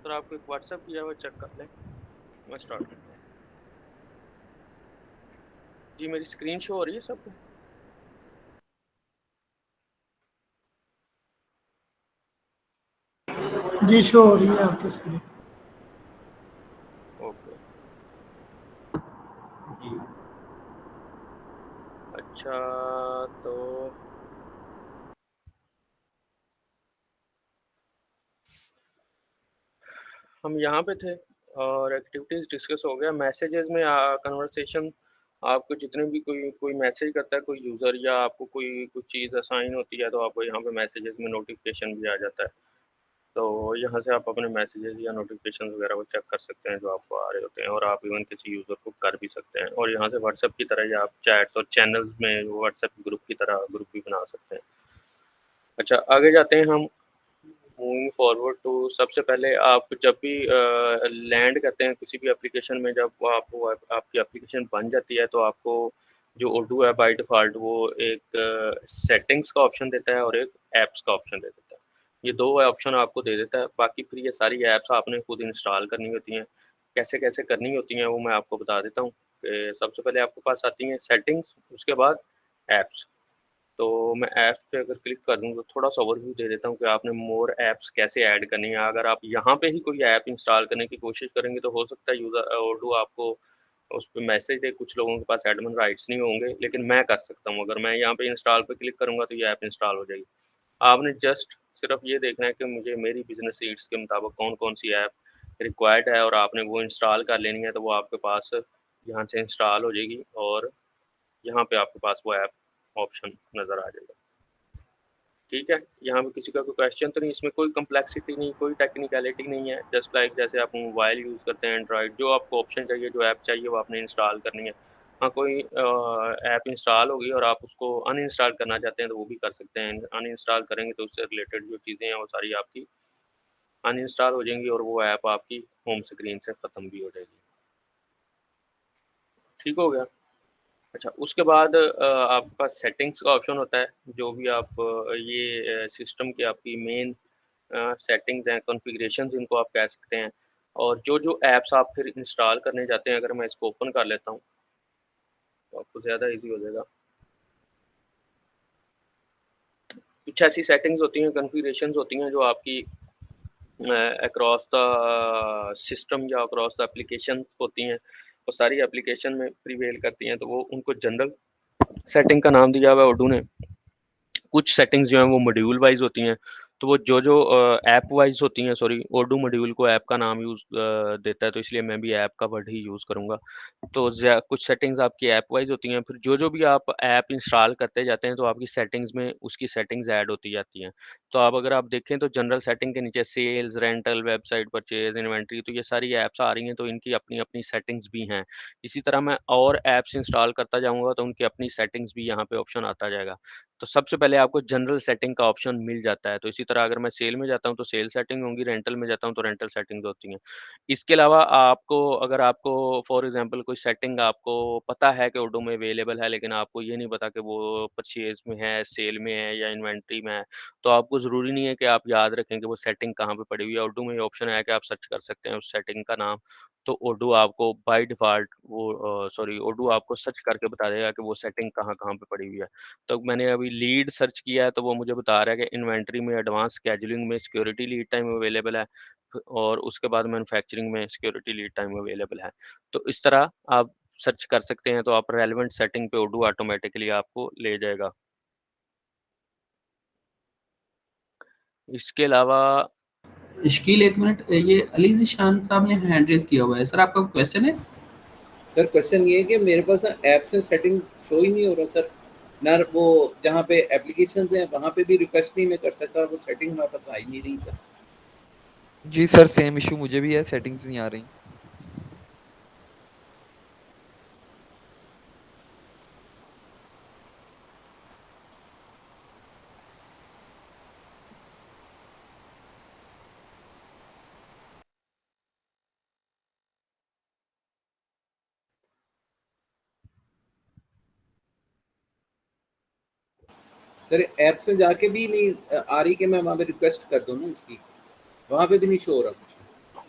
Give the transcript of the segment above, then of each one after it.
अगर आपको एक व्हाट्सएप किया हुआ चेक कर लें। मैं स्टार्ट करता हूँ। जी मेरी स्क्रीन शो हो रही है सबको? जी शो हो रही है आपकी स्क्रीन। ओके। अच्छा तो हम यहाँ पे थे और एक्टिविटीज़ डिस्कस हो गया। मैसेजेस में कन्वर्सेशन आपको जितने भी कोई मैसेज करता है कोई यूज़र या आपको कुछ चीज़ असाइन होती है तो आपको यहाँ पे मैसेजेस में नोटिफिकेशन भी आ जाता है। तो यहाँ से आप अपने मैसेजेस या नोटिफिकेशन वगैरह को चेक कर सकते हैं जो आपको आ रहे होते हैं, और आप इवन किसी यूज़र को कर भी सकते हैं। और यहाँ से व्हाट्सएप की तरह ही आप चैट्स और चैनल्स में व्हाट्सएप ग्रुप की तरह ग्रुप भी बना सकते हैं। अच्छा आगे जाते हैं हम। मूविंग फॉरवर्ड टू, सबसे पहले आप जब भी लैंड करते हैं किसी भी एप्लीकेशन में, जब आपकी एप्लीकेशन बन जाती है तो आपको जो ओडू है बाय डिफ़ॉल्ट वो एक सेटिंग्स का ऑप्शन देता है और एक ऐप्स का ऑप्शन दे देता है। ये 2 ऑप्शन आपको दे देता है। बाकी फिर ये सारी ऐप्स आपने खुद इंस्टॉल करनी होती हैं। कैसे-कैसे करनी होती हैं वो मैं आपको बता देता हूँ कि सबसे पहले आपके पास आती हैं सेटिंग्स, उसके बाद ऐप्स। तो मैं ऐप्स पे अगर क्लिक कर दूँ तो थोड़ा-सा ओवरव्यू दे देता हूँ कि आपने मोर ऐप्स कैसे ऐड करनी है। अगर आप यहाँ पे ही कोई ऐप इंस्टॉल करने की कोशिश करेंगे तो हो सकता है यूज़र ओडू आपको उस पे मैसेज दे। कुछ लोगों के पास एडमिन राइट्स नहीं होंगे, लेकिन मैं कर सकता हूँ। अगर मैं यहाँ पे इंस्टॉल पे क्लिक करूँगा तो ये ऐप इंस्टॉल हो जाएगी। आपने जस्ट सिर्फ ये देखना है कि मुझे मेरी बिज़नेस नीड्स के मुताबिक कौन-कौन सी ऐप रिक्वायर्ड है और आपने वो इंस्टॉल कर लेनी है, तो वो आपके पास यहाँ से इंस्टॉल हो जाएगी और यहाँ पे आपके पास वो ऐप ऑप्शन नज़र आ जाएगा। ठीक है, यहाँ पे किसी का कोई क्वेश्चन तो नहीं, इसमें कोई कम्प्लेक्सिटी नहीं, कोई टेक्निकलिटी नहीं है। जस्ट लाइक जैसे आप मोबाइल यूज़ करते हैं एंड्रॉइड, जो आपको ऑप्शन चाहिए, जो ऐप चाहिए वो आपने इंस्टॉल करनी है। हाँ, कोई ऐप इंस्टॉल होगी और आप उसको अनइंस्टॉल करना चाहते हैं तो वो भी कर सकते हैं। अनइंस्टॉल करेंगे तो उससे रिलेटेड जो चीज़ें हैं वो सारी आपकी अनइंस्टॉल हो जाएंगी और वो ऐप आपकी होम स्क्रीन से ख़त्म भी हो जाएगी। ठीक हो गया? अच्छा, उसके बाद आपके पास सेटिंग्स का ऑप्शन होता है। जो भी आप सिस्टम की आपकी मेन सेटिंग्स हैं, कॉन्फ़िगरेशंस इनको आप कह सकते हैं। और जो ऐप्स आप फिर इंस्टॉल करने जाते हैं, अगर मैं इसको ओपन कर लेता हूँ, तो आपको ज़्यादा ईज़ी हो जाएगा। कुछ ऐसी सेटिंग्स होती हैं, कॉन्फ़िगरेशंस होती हैं जो आपकी अक्रॉस द सिस्टम या अक्रॉस द एप्लीकेशंस होती हैं। वो सारी एप्लीकेशन में प्रिवेल करती हैं, तो वो उनको जनरल सेटिंग का नाम दिया हुआ है ओडू ने। कुछ सेटिंग्स जो हैं वो मॉड्यूल वाइज़ होती हैं, तो वो जो ऐप वाइज़ होती हैं, सॉरी, ओडू मॉड्यूल को ऐप का नाम देता है, तो इसलिए मैं भी ऐप का वर्ड ही यूज़ करूँगा। तो कुछ सेटिंग्स आपकी ऐप वाइज़ होती हैं, फिर जो भी आप ऐप इंस्टॉल करते जाते हैं तो आपकी सेटिंग्स में उसकी सेटिंग्स ऐड होती जाती हैं। तो अगर आप देखें तो जनरल सेटिंग के नीचे sales, rental, website purchase, inventory, तो ये सारी ऐप्स आ रही हैं, तो इनकी अपनी-अपनी सेटिंग्स भी हैं। इसी तरह मैं और ऐप्स इंस्टॉल करता जाऊँगा तो उनकी अपनी सेटिंग्स भी यहाँ पे ऑप्शन आता जाएगा। तो सबसे पहले आपको जनरल सेटिंग का ऑप्शन मिल जाता है। तो इसी तरह अगर मैं सेल में जाता हूँ तो सेल सेटिंग होंगी, रेंटल में जाता हूँ तो रेंटल सेटिंग्स होती हैं। इसके अलावा अगर आपको फॉर एग्ज़ाम्पल कोई सेटिंग आपको पता है कि ओडो में अवेलेबल है, लेकिन आपको ये नहीं पता कि वो परचेज़ में है, सेल में है या इन्वेंटरी में है, तो आपको ज़रूरी नहीं है कि आप याद रखें कि वो सेटिंग कहाँ पे पड़ी हुई है। ओडो में ये ऑप्शन है कि आप सर्च कर सकते हैं उस सेटिंग का नाम, तो ओडो आपको बाय डिफ़ॉल्ट ओडो आपको सर्च करके बता देगा कि वो सेटिंग कहाँ-कहाँ पे पड़ी हुई है। तो मैंने अभी लीड सर्च किया है तो वो मुझे बता रहा है कि इन्वेंटरी में एडवांस शेड्यूलिंग में सिक्योरिटी लीड टाइम अवेलेबल है, और उसके बाद मैन्युफैक्चरिंग में सिक्योरिटी लीड टाइम अवेलेबल है। तो इस तरह आप सर्च कर सकते हैं, तो आप रेलेवेंट सेटिंग पे ओडू ऑटोमेटिकली आपको ले जाएगा। इसके अलावा इश्कील, एक मिनट, ये अली ज़ीशान साहब ने हैंड रेज किया हुआ है। सर आपका क्वेश्चन है? सर क्वेश्चन ये है कि मेरे पास ना ऐप्स में सेटिंग शो ही नहीं हो रहा सर, ना वो जहाँ पे एप्लीकेशंस हैं वहाँ पे भी रिक्वेस्ट नहीं मैं कर सकता, वो सेटिंग हमारे पास आ ही नहीं रही सर। जी सर, सेम इशू मुझे भी है, सेटिंग्स नहीं आ रही। सर ऐप्स में जाके भी नहीं आ रही कि मैं वहाँ पे रिक्वेस्ट कर दूँ ना इसकी, वहाँ पे भी नहीं शो हो रहा कुछ।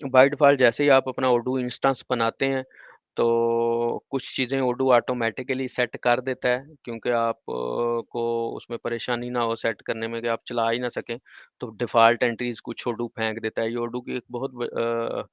बाय डिफ़ॉल्ट जैसे ही आप अपना ओडू इंस्टेंस बनाते हैं, तो कुछ चीज़ें ओडू ऑटोमैटिकली सेट कर देता है, क्योंकि आप को उसमें परेशानी ना हो सेट करने में कि आप चला ही ना सकें, तो डिफ़ॉल्ट एंट्रीज़ कुछ ओडू फेंक देता है। ये ओडू की एक बहुत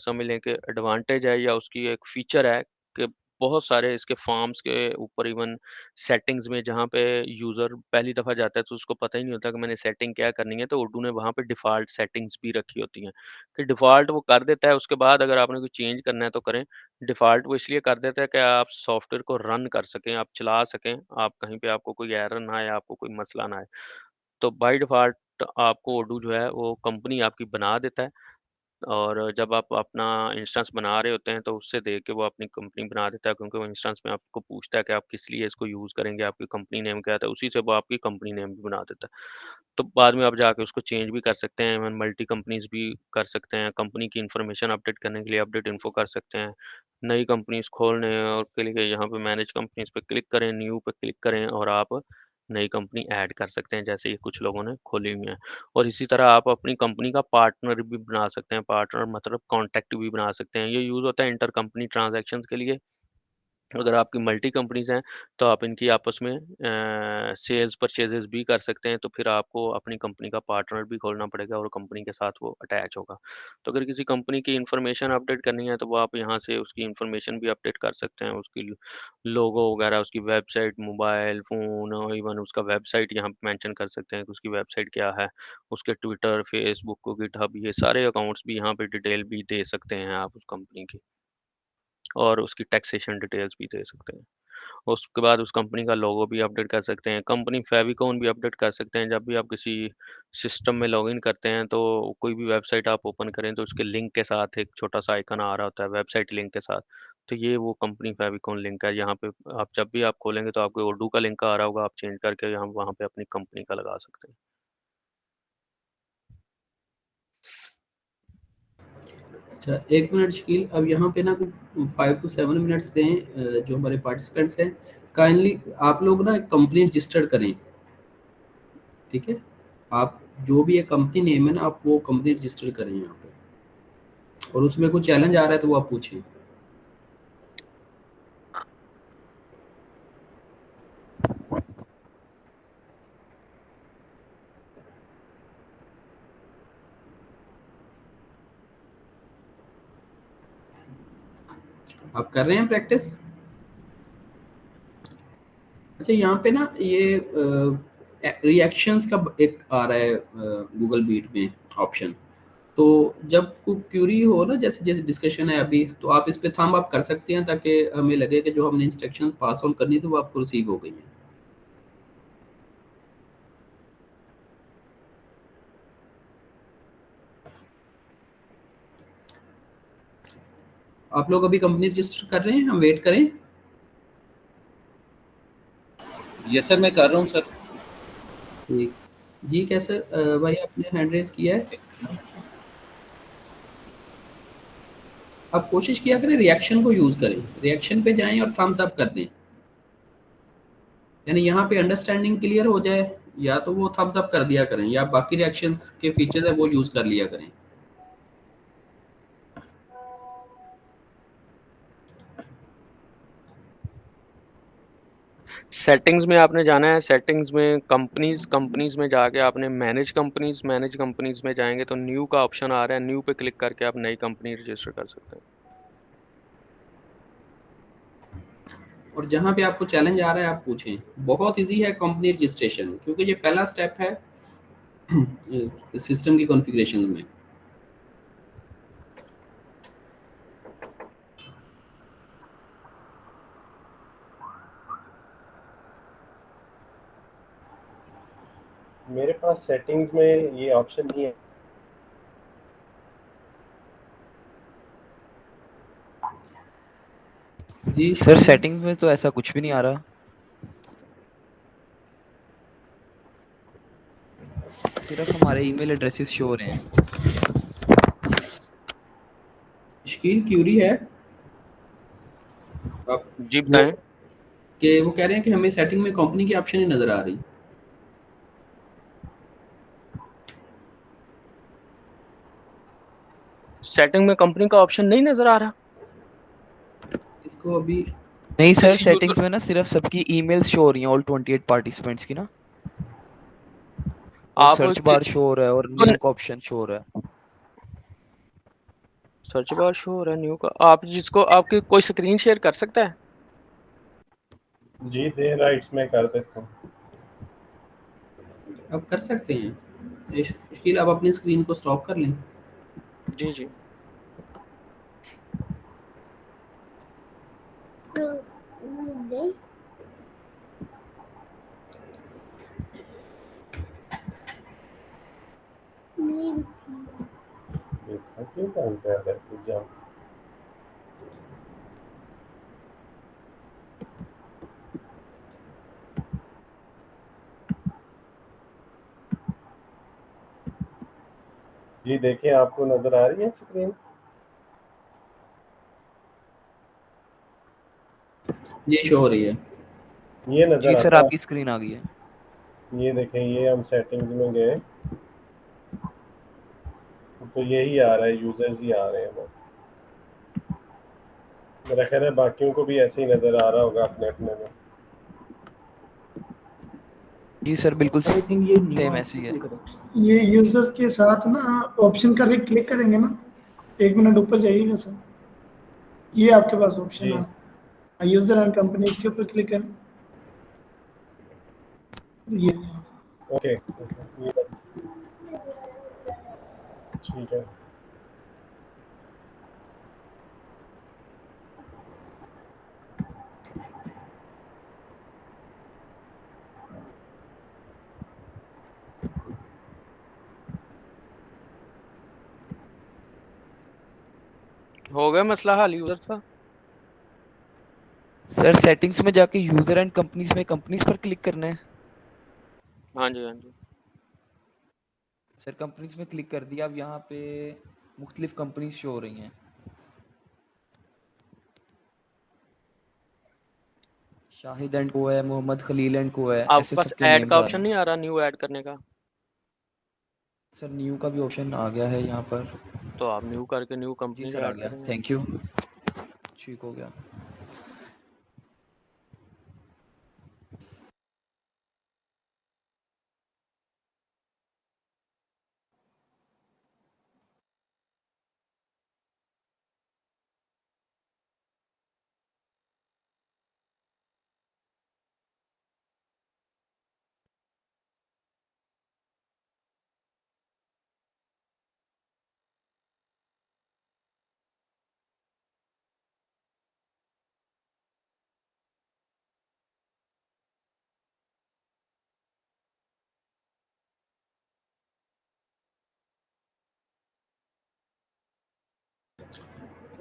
समझ लें कि एडवांटेज है, या उसकी एक फ़ीचर है कि बहुत सारे इसके फॉर्म्स के ऊपर इवन सेटिंग्स में जहाँ पे यूज़र पहली दफ़ा जाता है तो उसको पता ही नहीं होता कि मैंने सेटिंग क्या करनी है, तो ओडू ने वहाँ पे डिफ़ॉल्ट सेटिंग्स भी रखी होती हैं कि डिफ़ॉल्ट वो कर देता है, उसके बाद अगर आपने कोई चेंज करना है तो करें। डिफ़ॉल्ट वो इसलिए कर देता है कि आप सॉफ्टवेयर को रन कर सकें, आप चला सकें, आप कहीं पे आपको कोई एरर ना आए, आपको कोई मसला ना आए। तो बाय डिफ़ॉल्ट आपको ओडू जो है वो कंपनी आपकी बना देता है, और जब आप अपना इंस्टेंस बना रहे होते हैं तो उससे देख के वो अपनी कंपनी बना देता है, क्योंकि वो इंस्टेंस में आपको पूछता है कि आप किस लिए इसको यूज़ करेंगे, आपकी कंपनी नेम क्या है, उसी से वो आपकी कंपनी नेम भी बना देता है। तो बाद में आप जाके उसको चेंज भी कर सकते हैं, इवन मल्टी कंपनीज़ भी कर सकते हैं, कंपनी की इन्फॉर्मेशन अपडेट करने के लिए अपडेट इन्फो कर सकते हैं। नई कंपनीज़ खोलने और के लिए यहाँ पे मैनेज कंपनीज़ पे क्लिक करें, न्यू पे क्लिक करें और आप नई कंपनी ऐड कर सकते हैं, जैसे ये कुछ लोगों ने खोली हुई हैं। और इसी तरह आप अपनी कंपनी का पार्टनर भी बना सकते हैं, पार्टनर मतलब कॉन्टैक्ट भी बना सकते हैं। ये यूज़ होता है इंटर कंपनी ट्रांज़ैक्शंस के लिए। अगर आपकी मल्टी कंपनीज़ हैं, तो आप इनकी आपस में सेल्स परचेज़ेज़ भी कर सकते हैं, तो फिर आपको अपनी कंपनी का पार्टनर भी खोलना पड़ेगा और कंपनी के साथ वो अटैच होगा। तो अगर किसी कंपनी की इन्फॉर्मेशन अपडेट करनी है, तो वो आप यहाँ से उसकी इन्फॉर्मेशन भी अपडेट कर सकते हैं, उसकी लोगो वगैरह, उसकी वेबसाइट, मोबाइल, फ़ोन और इवन उसका वेबसाइट यहाँ पे मेंशन कर सकते हैं कि उसकी वेबसाइट क्या है, उसके ट्विटर, फ़ेसबुक, गिटहब ये सारे अकाउंट्स भी यहाँ पे डिटेल भी दे सकते हैं आप उस कंपनी की, और उसकी टैक्सेशन डिटेल्स भी दे सकते हैं। उसके बाद उस कंपनी का लोगो भी अपडेट कर सकते हैं, कंपनी फ़ेविकॉन भी अपडेट कर सकते हैं। जब भी आप किसी सिस्टम में लॉगिन करते हैं, तो कोई भी वेबसाइट आप ओपन करें, तो उसके लिंक के साथ एक छोटा-सा आइकन आ रहा होता है, वेबसाइट लिंक के साथ। तो ये वो कंपनी फ़ेविकॉन लिंक है, यहाँ पे आप जब भी आप खोलेंगे, तो आपको ओडू का लिंक आ रहा होगा, आप चेंज करके यहाँ वहाँ पे अपनी कंपनी का लगा सकते हैं। अच्छा, 1 मिनट शकील, अब यहाँ पे ना कुछ 5 टू 7 मिनट्स दें, जो हमारे पार्टिसिपेंट्स हैं, काइंडली आप लोग ना एक कंपनी रजिस्टर करें, ठीक है? आप जो भी एक कंपनी नेम है ना, आप वो कंपनी रजिस्टर करें यहाँ पे, और उसमें कोई चैलेंज आ रहा है तो वो आप पूछें। आप कर रहे हैं प्रैक्टिस? अच्छा, यहाँ पे ना ये रिएक्शंस का एक आ रहा है गूगल मीट में ऑप्शन। तो जब कोई क्यूरी हो ना, जैसे जैसे डिस्कशन है अभी, तो आप इस पे थंब अप कर सकते हैं ताकि हमें लगे कि जो हमने इंस्ट्रक्शंस पास ऑन करनी थी वो आपको रिसीव हो गई हैं। आप लोग अभी कंपनी रजिस्टर कर रहे हैं, हम वेट करें? यस सर, मैं कर रहा हूँ सर। ठीक जी, कैसे भाई आपने हैंड रेज किया है? आप कोशिश किया करें रिएक्शन को यूज़ करें, रिएक्शन पे जाएं और थम्स अप कर दें, यानी यहाँ पे अंडरस्टैंडिंग क्लियर हो जाए, या तो वो थम्स अप कर दिया करें या बाकी रिएक्शंस के फीचर्स है वो यूज़ कर लिया करें। सेटिंग्स में आपने जाना है, सेटिंग्स में कंपनीज़ में जाके आपने मैनेज कंपनीज़ में जाएँगे तो न्यू का ऑप्शन आ रहा है, न्यू पे क्लिक करके आप नई कंपनी रजिस्टर कर सकते हैं। और जहाँ पे आपको चैलेंज आ रहा है आप पूछें, बहुत इजी है कंपनी रजिस्ट्रेशन, क्योंकि ये पहला स्टेप है सिस्टम की कॉन्फ़िगरेशन में। मेरे पास सेटिंग्स में ये ऑप्शन नहीं है। जी सर सेटिंग्स में तो ऐसा कुछ भी नहीं आ रहा। सिर्फ हमारे ईमेल एड्रेसेस शो हो रहे हैं। शकील क्यूरी है आप जी, वो बताएँ? कि वो कह रहे हैं कि हमें सेटिंग में कंपनी की ऑप्शन ही नज़र आ रही। सेटिंग में कंपनी का ऑप्शन नहीं नजर आ रहा? इसको अभी नहीं सर, किसी सेटिंग्स यूजर में ना सिर्फ सबकी ईमेल्स शो हो रही हैं, ऑल 28 पार्टिसिपेंट्स की ना, और आप सर्च बार शो हो रहा है और न्यू का ऑप्शन शो हो रहा है। सर्च बार शो हो रहा है न्यू का, आप जिसको आपकी कोई स्क्रीन शेयर कर सकता है? जी दे राइट्स में कर देता हूँ। अब कर सकते हैं। इश्कील आप अपनी स्क्रीन को स्टॉप कर लें। जी जी। देखा क्यों काम कर रहा है तू जा। जी देखिए आपको नजर आ रही है स्क्रीन? ये शो हो रही है। ये जी नजर सर, आता आपकी है? स्क्रीन आ गई है। ये देखें, ये हम सेटिंग्स में गए तो यही आ रहा है, यूजर्स ही आ रहे हैं बस। मेरा ख्याल है बाकियों को भी ऐसे ही नजर आ रहा होगा अपने अपने में। जी सर, बिल्कुल आई थिंक ये न्यू सेम ऐसे ऑप्शन ही है। दिख रहा है। ये यूजर्स के साथ ना ऑप्शन का क्लिक करेंगे ना, 1 मिनट ऊपर जाइएगा सर, ये आपके पास ऑप्शन आ जी रहा है, यूजर एंड कंपनीज के ऊपर क्लिक करें। ये ओके ओके, ये ठीक है। हो गया मसला हल यूजर का? सर सेटिंग्स में जाके यूजर एंड कंपनीज में कंपनीज पर क्लिक करना है। हाँ जी हाँ जी। सर कंपनीज में क्लिक कर दिया, अब यहाँ पे मुख्तलिफ कंपनीज शो हो रही हैं। शाहिद एंड को है, मोहम्मद खलील एंड को है, आपके ऐसे पास सबके ऐड नेम्स का आ रहे ऑप्शन हैं। नहीं आ रहा न्यू ऐड करने का? सर न्यू का भी ऑप्शन आ गया है यहाँ पर। तो आप न्यू करके न्यू जी कंपनी सर आ ऐड गया, करेंगे। थैंक यू, ठीक हो गया।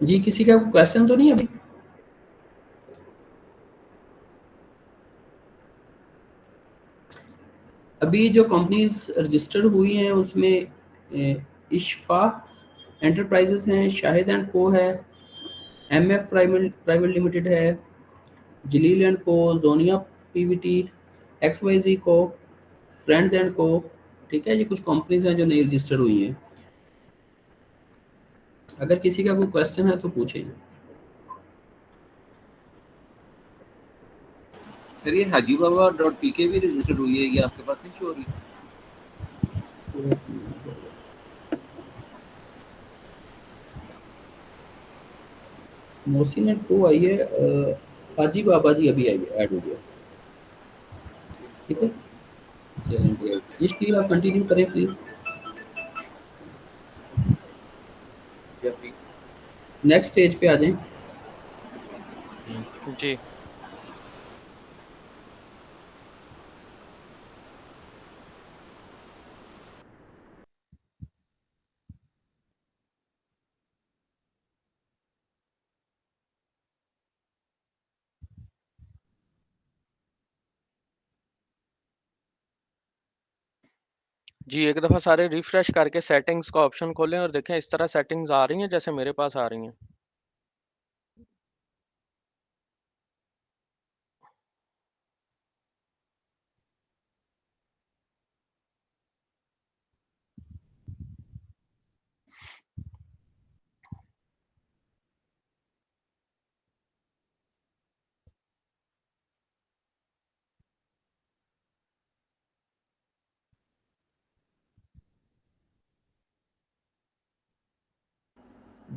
जी किसी का कोई क्वेश्चन तो नहीं अभी? अभी जो कंपनीज रजिस्टर हुई हैं उसमें इशफा एंटरप्राइजेस हैं, शाहिद एंड को है, एमएफ प्राइवेट लिमिटेड है, जलील एंड को, जोनिया पीवीटी, एक्सवाईजी को, फ्रेंड्स एंड को। ठीक है, ये कुछ कंपनीज हैं जो नई रजिस्टर हुई हैं। अगर किसी का कोई क्वेश्चन है तो पूछें। सर ये हाजी बाबा डॉट पीके भी रजिस्टर्ड हुई है, ये आपके पास नहीं शो हो रही? मोहसिन एंड को आई है, हाजी बाबा जी अभी आई ऐड हो गया। ठीक है, चलें ग्रेट। ये स्टील आप कंटिन्यू करें प्लीज। नेक्स्ट स्टेज पे आ जाएं। जी जी, एक दफ़ा सारे रिफ्रेश करके सेटिंग्स का ऑप्शन खोलें और देखें इस तरह सेटिंग्स आ रही हैं जैसे मेरे पास आ रही हैं।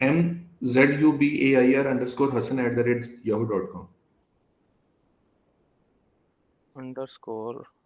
MZUBAIR_Hasan@yahoo.com. _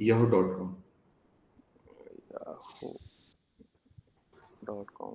yahoo.com. yahoo.com.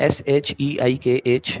SHEIKH.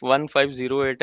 1508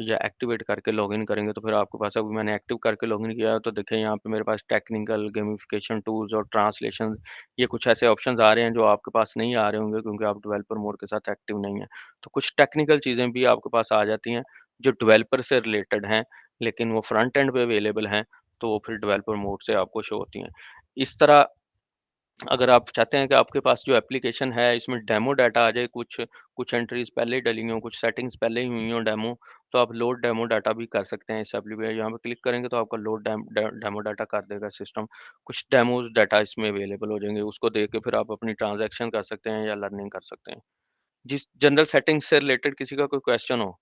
या एक्टिवेट करके लॉगिन करेंगे तो फिर आपके पास, अभी मैंने एक्टिव करके लॉगिन किया है तो देखें यहाँ पे मेरे पास टेक्निकल, गेमिफिकेशन टूल्स और ट्रांसलेशन, ये कुछ ऐसे ऑप्शंस आ रहे हैं जो आपके पास नहीं आ रहे होंगे क्योंकि आप डेवलपर मोड के साथ एक्टिव नहीं है। तो कुछ टेक्निकल चीज़ें भी आपके पास आ जाती हैं जो डेवलपर से रिलेटेड हैं, लेकिन वो फ्रंट एंड पे अवेलेबल हैं, तो वो फिर डेवलपर मोड से आपको शो होती हैं। इस तरह अगर आप चाहते हैं कि आपके पास जो एप्लीकेशन है इसमें डेमो डाटा आ जाए, कुछ एंट्रीज पहले ही डली हों, कुछ सेटिंग्स पहले ही हुई हों डेमो, तो आप लोड डेमो डाटा भी कर सकते हैं इस एप्लीकेशन। यहाँ पे क्लिक करेंगे तो आपका लोड डेमो डाटा कर देगा सिस्टम। कुछ डेमोज डाटा इसमें अवेलेबल हो जाएंगे, उसको देख के फिर आप अपनी ट्रांजैक्शन कर सकते हैं या लर्निंग कर सकते हैं। जिस जनरल सेटिंग्स से रिलेटेड किसी का कोई क्वेश्चन हो?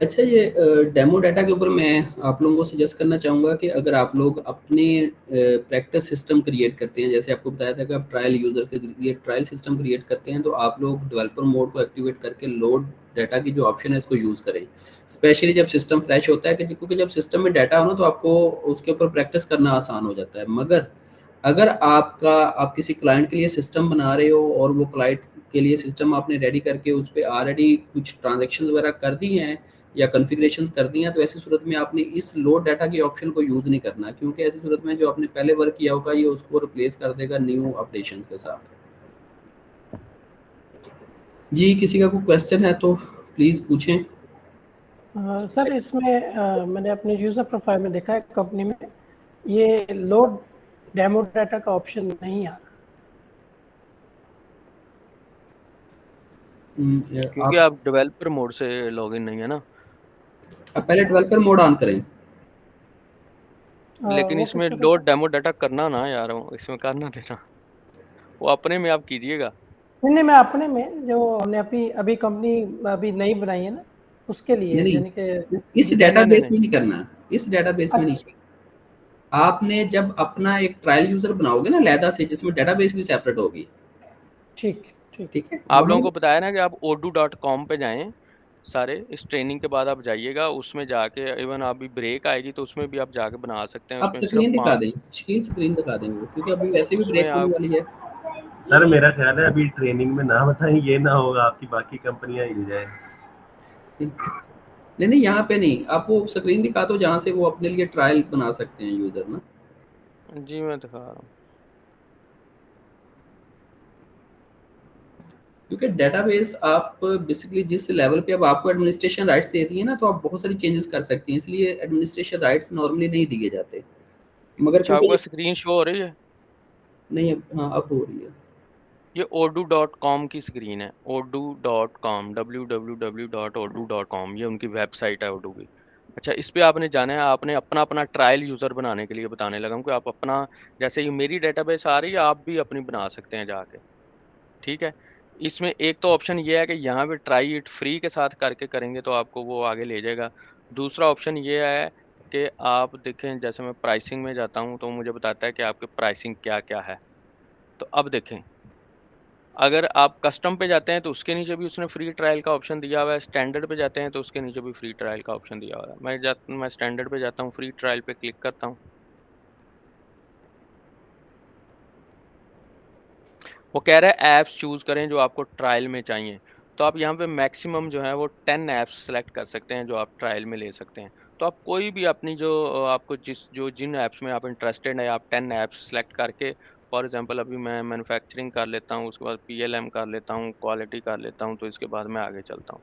अच्छा, ये डेमो डाटा के ऊपर मैं आप लोगों को सजेस्ट करना चाहूँगा कि अगर आप लोग अपने प्रैक्टिस सिस्टम क्रिएट करते हैं, जैसे आपको बताया था कि आप ट्रायल यूज़र के लिए ट्रायल सिस्टम क्रिएट करते हैं, तो आप लोग डेवलपर मोड को एक्टिवेट करके लोड डाटा की जो ऑप्शन है इसको यूज़ करें, स्पेशली जब सिस्टम फ्रेश होता है, क्योंकि जब सिस्टम में डाटा हो ना तो आपको उसके ऊपर प्रैक्टिस करना आसान हो जाता है। मगर अगर आप किसी क्लाइंट के लिए सिस्टम बना रहे हो और वो क्लाइंट के लिए सिस्टम आपने रेडी करके उस पर ऑलरेडी कुछ ट्रांजेक्शन वगैरह कर दी हैं या कॉन्फ़िगरेशंस कर दी हैं, तो ऐसी सूरत में आपने इस लोड डाटा के ऑप्शन को यूज़ नहीं करना, क्योंकि ऐसी सूरत में जो आपने पहले वर्क किया होगा ये उसको रिप्लेस कर देगा न्यू अपडेशंस के साथ। जी, किसी का कोई क्वेश्चन है तो प्लीज़ पूछें। सर इसमें मैंने अपने यूज़र प्रोफाइल में देखा है कंपनी में ये लोड डेमो डाटा का ऑप्शन नहीं आ रहा। क्योंकि आप डेवलपर मोड से लॉगिन नहीं है ना। आप पहले डेवलपर मोड ऑन करें। लेकिन इसमें लोड डेमो डाटा करना ना यार, इसमें करना देना, वो अपने में आप कीजिएगा। नहीं, मैं अपने में जो हमने अभी कंपनी अभी नई बनाई है ना उसके लिए, यानी कि इस डेटाबेस में नहीं करना, इस डेटाबेस में नहीं। आपने जब अपना एक ट्रायल यूजर बनाओगे ना लैदा से, जिसमें डेटाबेस भी सेपरेट होगी। ठीक है। आप लोगों को बताया ना कि आप odoo.com पे जाएं, सारे इस ट्रेनिंग के बाद आप जाइएगा, उसमें जाके इवन अभी ब्रेक आएगी तो उसमें भी आप जाके बना सकते हैं। आप स्क्रीन दिखा दें, स्क्रीन दिखा दें वो, क्योंकि अभी वैसे भी ब्रेक होने वाली है। सर मेरा ख्याल है अभी ट्रेनिंग में ना बताएं, ये ना होगा आपकी बाकी कंपनियां हिल जाए। नहीं, यहाँ पे नहीं, आप वो स्क्रीन दिखा दो जहाँ से वो अपने लिए ट्रायल बना सकते हैं यूजर ना। जी मैं दिखा रहा हूँ। क्योंकि डेटाबेस आप बेसिकली जिस लेवल पे अब आपको एडमिनिस्ट्रेशन राइट्स दे दिए ना, तो आप बहुत सारी चेंजेस कर सकते हैं, इसलिए एडमिनिस्ट्रेशन राइट्स नॉर्मली नहीं दिए जाते। मगर आपका स्क्रीन शो हो रही है? नहीं, अब हो रही है। ये odoo.com की स्क्रीन है, odoo.com, www.odoo.com, ये उनकी वेबसाइट है odoo की। अच्छा, इस पे आपने जाना है, आपने अपना ट्रायल यूज़र बनाने के लिए बताने लगा हूँ कि आप अपना, जैसे ये मेरी डेटाबेस आ रही है आप भी अपनी बना सकते हैं जाके, ठीक है। इसमें एक तो ऑप्शन ये है कि यहाँ पे ट्राई इट फ्री के साथ करके करेंगे तो आपको वो आगे ले जाएगा। दूसरा ऑप्शन ये है कि आप देखें, जैसे मैं प्राइसिंग में जाता हूँ तो मुझे बताता है कि आपके प्राइसिंग क्या क्या है। तो अब देखें, अगर आप कस्टम पे जाते हैं तो उसके नीचे भी उसने फ्री ट्रायल का ऑप्शन दिया हुआ है, स्टैंडर्ड पे जाते हैं तो उसके नीचे भी फ्री ट्रायल का ऑप्शन दिया हुआ है। मैं स्टैंडर्ड पे जाता हूँ, फ्री ट्रायल पे क्लिक करता हूँ। वो कह रहा है ऐप्स चूज़ करें जो आपको ट्रायल में चाहिए, तो आप यहाँ पे मैक्सिमम जो है वो 10 ऐप्स सेलेक्ट कर सकते हैं जो आप ट्रायल में ले सकते हैं। तो आप कोई भी अपनी जो आपको जिन ऐप्स में आप इंटरेस्टेड है, आप 10 ऐप्स सेलेक्ट करके, फॉर एग्जांपल अभी मैं मैन्युफैक्चरिंग कर लेता हूँ, उसके बाद PLM कर लेता हूँ, क्वालिटी कर लेता हूँ, तो इसके बाद मैं आगे चलता हूँ।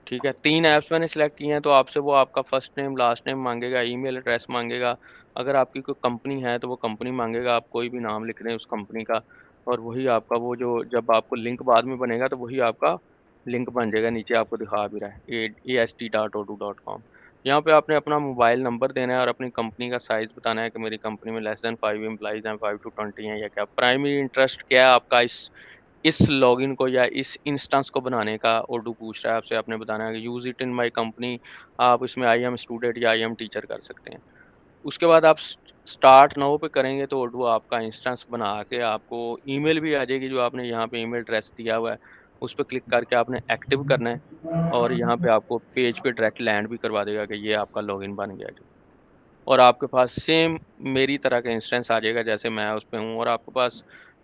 ठीक है, 3 ऐप्स मैंने सेलेक्ट किए हैं, तो आपसे वो आपका फर्स्ट नेम लास्ट नेम मांगेगा, ईमेल एड्रेस मांगेगा, अगर आपकी कोई कंपनी है तो वो कंपनी मांगेगा, आप कोई भी नाम लिख दें उस कंपनी का, और वही आपका वो जो जब आपको लिंक बाद में बनेगा तो वही आपका लिंक बन जाएगा। नीचे आपको दिखा भी रहा है ast.odoo.com। यहाँ पे आपने अपना मोबाइल नंबर देना है और अपनी कंपनी का साइज़ बताना है कि मेरी कंपनी में लेस देन 5 एम्प्लॉइज़ हैं, 5 to 20 हैं, या क्या प्राइमरी इंटरेस्ट क्या है आपका इस लॉगिन को या इस इंस्टेंस को बनाने का। odoo पूछ रहा है आपसे, आपने बताना है कि use it in my company, आप इसमें आई एम स्टूडेंट या आई एम टीचर कर सकते हैं। उसके बाद आप स्टार्ट नाउ पे करेंगे तो odoo आपका इंस्टेंस बना के आपको ईमेल भी आ जाएगी, जो आपने यहाँ पे ईमेल एड्रेस दिया हुआ है उस पर क्लिक करके आपने एक्टिव करना है, और यहाँ पे आपको पेज पे डायरेक्ट लैंड भी करवा देगा कि ये आपका लॉगिन बन गया जी। और आपके पास सेम मेरी तरह का इंस्टेंस आ जाएगा जैसे मैं उस पर हूँ, और आपके पास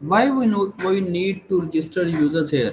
Why we need to register users here?